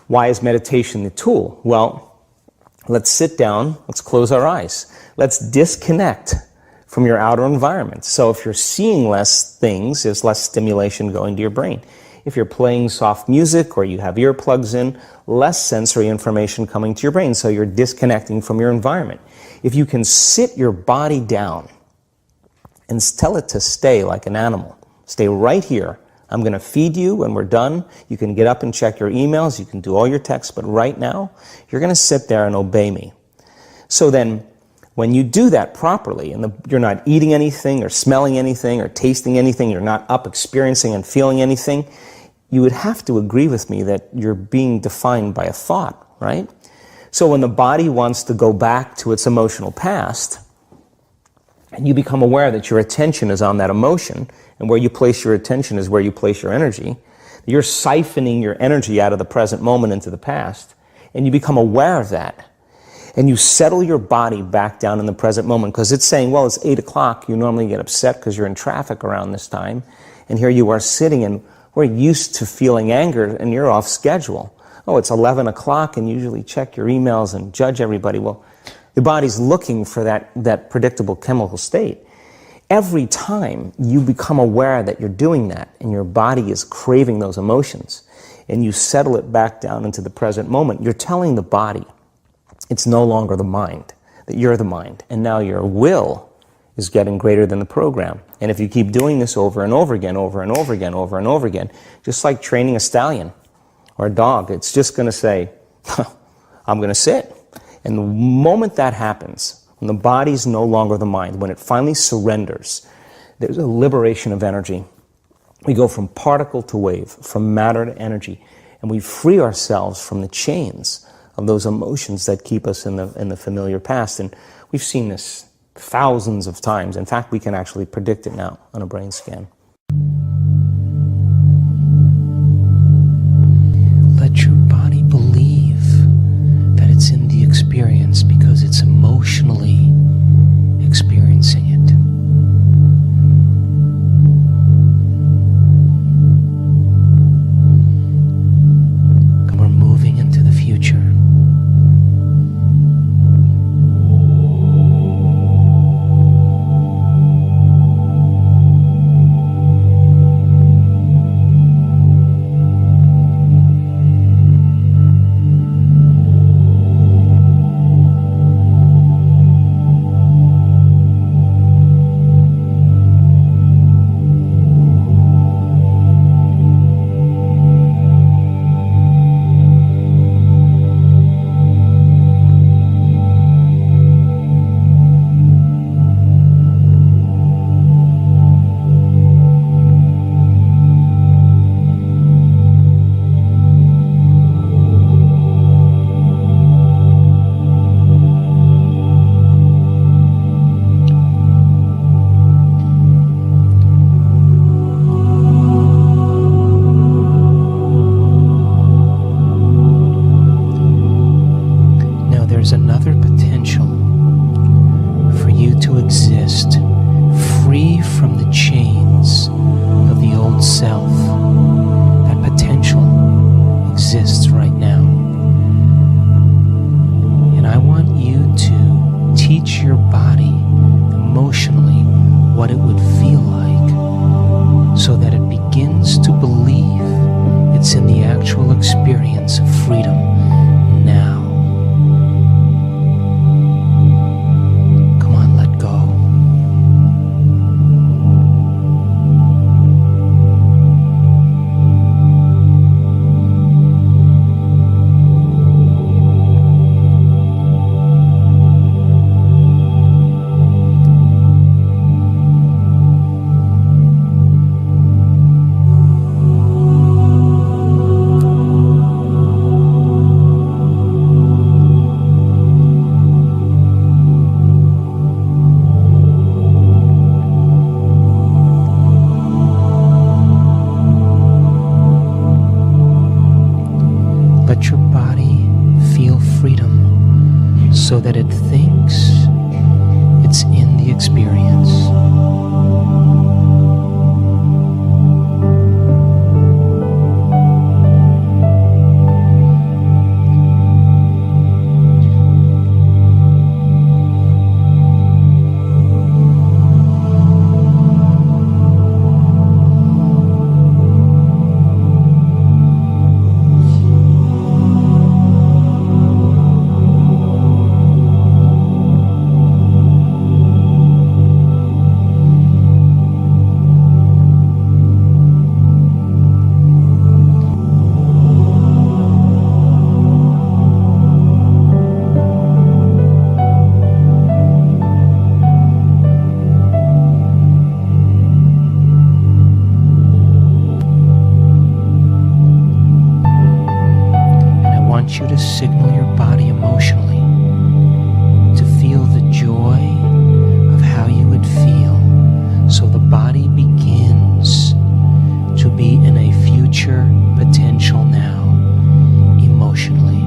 Why is meditation the tool? Well, let's sit down, let's close our eyes. Let's disconnect from your outer environment. So if you're seeing less things, there's less stimulation going to your brain. If you're playing soft music or you have earplugs in, less sensory information coming to your brain, so you're disconnecting from your environment. If you can sit your body down and tell it to stay like an animal, stay right here. I'm going to feed you when we're done. You can get up and check your emails, you can do all your texts, but right now, you're going to sit there and obey me. So then, when you do that properly, and you're not eating anything or smelling anything or tasting anything, you're not up experiencing and feeling anything, you would have to agree with me that you're being defined by a thought, right? So when the body wants to go back to its emotional past, and you become aware that your attention is on that emotion, and where you place your attention is where you place your energy, you're siphoning your energy out of the present moment into the past, and you become aware of that. And you settle your body back down in the present moment, because it's saying, well, it's 8 o'clock. You normally get upset because you're in traffic around this time. And here you are sitting, and we're used to feeling anger, and you're off schedule. Oh, it's 11 o'clock, and you usually check your emails and judge everybody. Well, your body's looking for that predictable chemical state. Every time you become aware that you're doing that, and your body is craving those emotions, and you settle it back down into the present moment, you're telling the body, it's no longer the mind, that you're the mind. And now your will is getting greater than the program. And if you keep doing this over and over again, over and over again, over and over again, just like training a stallion or a dog, it's just going to say, I'm going to sit. And the moment that happens, when the body's no longer the mind, when it finally surrenders, there's a liberation of energy. We go from particle to wave, from matter to energy, and we free ourselves from the chains of those emotions that keep us in the familiar past. And we've seen this thousands of times. In fact, we can actually predict it now on a brain scan. Let your body believe that it's in the experience because it's emotionally experiencing it. And we're moving into the future. Another potential for you to exist free from the chains of the old self. That potential exists right now. And I want you to teach your body emotionally what it would feel like, so that it begins to believe it's in the actual experience of freedom now. Let your body feel freedom so that it thinks it's in the experience. want you to signal your body emotionally to feel the joy of how you would feel, so the body begins to be in a future potential now, emotionally.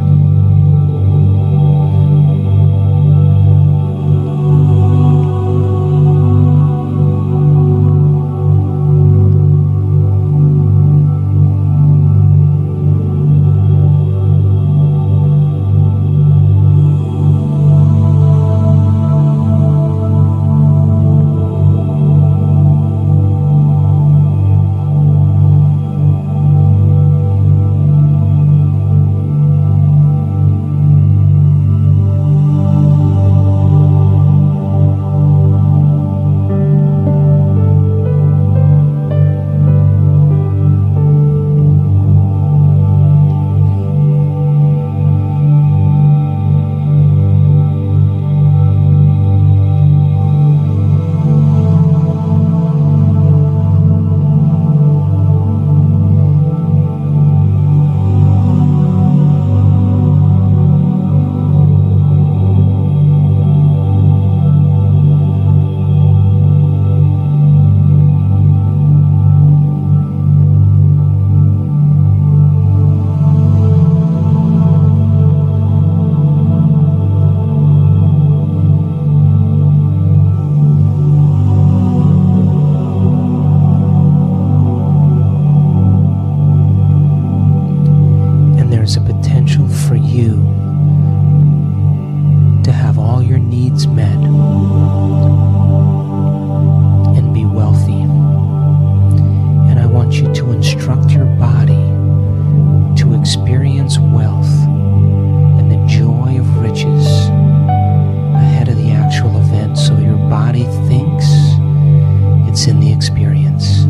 There's a potential for you to have all your needs met and be wealthy. And I want you to instruct your body to experience wealth and the joy of riches ahead of the actual event, so your body thinks it's in the experience.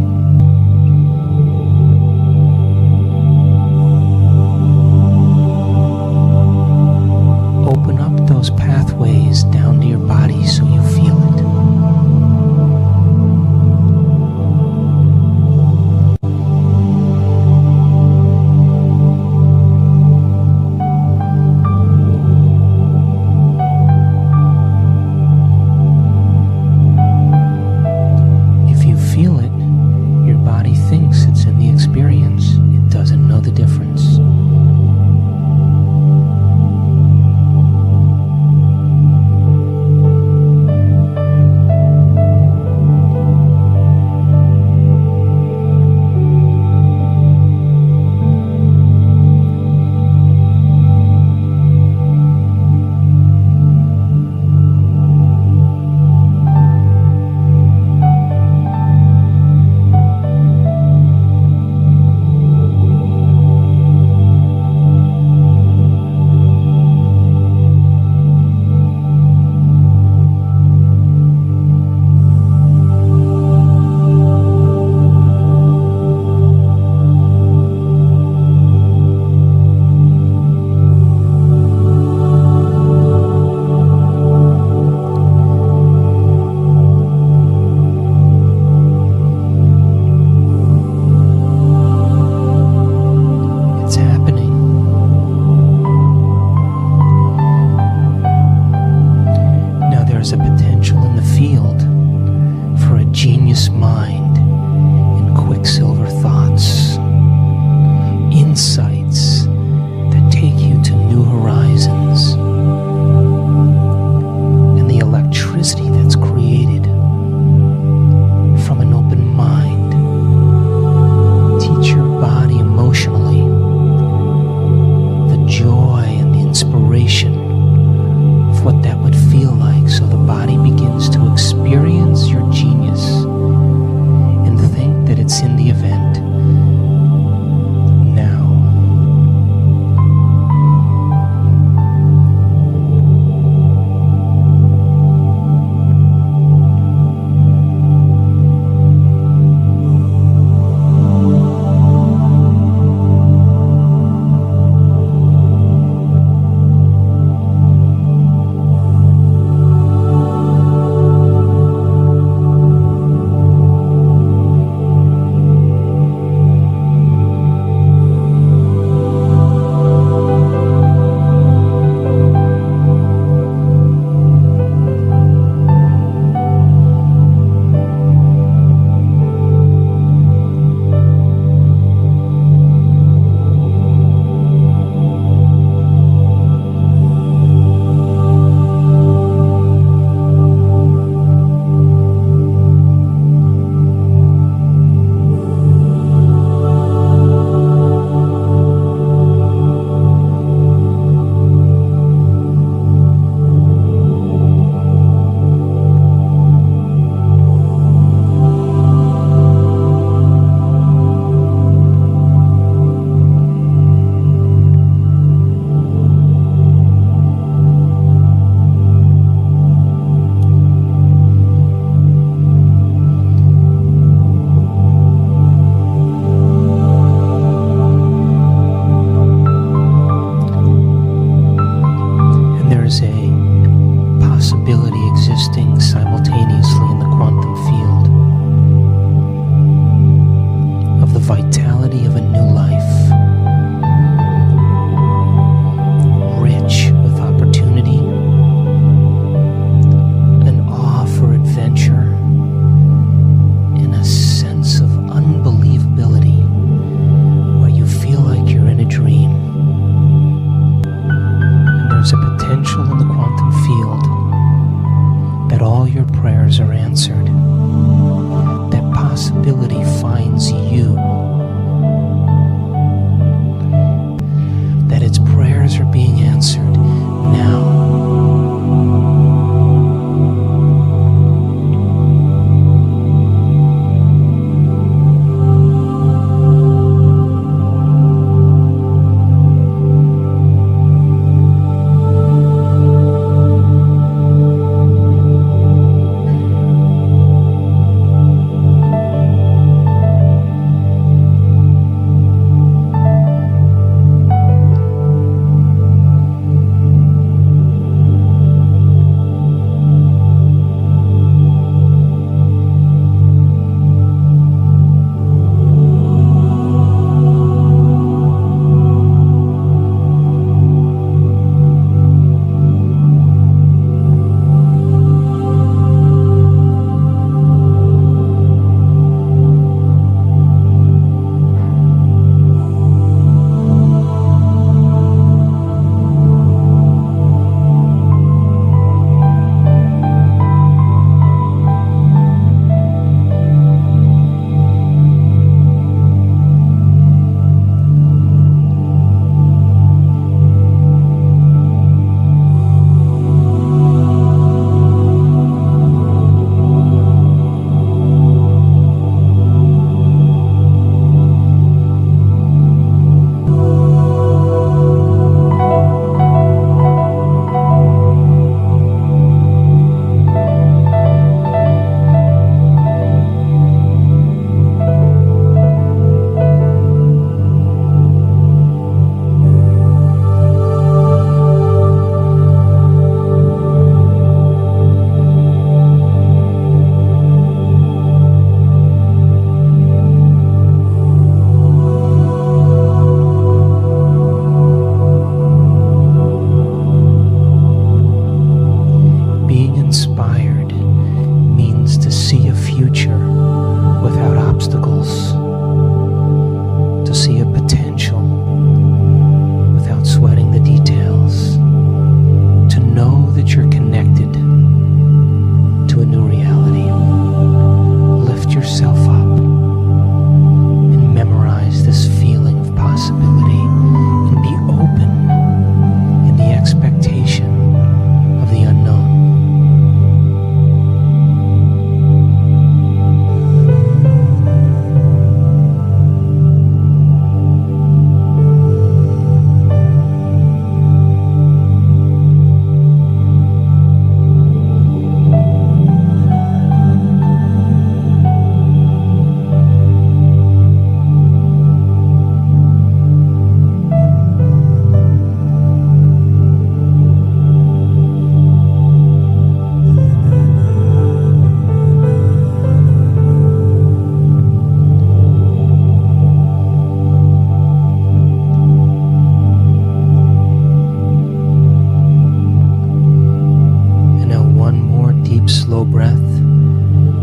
slow breath,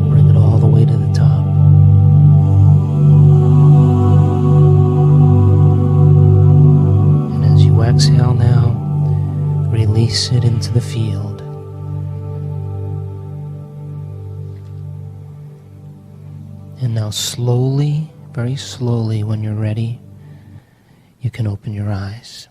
bring it all the way to the top. And as you exhale now, release it into the field. And now slowly, very slowly, when you're ready, you can open your eyes.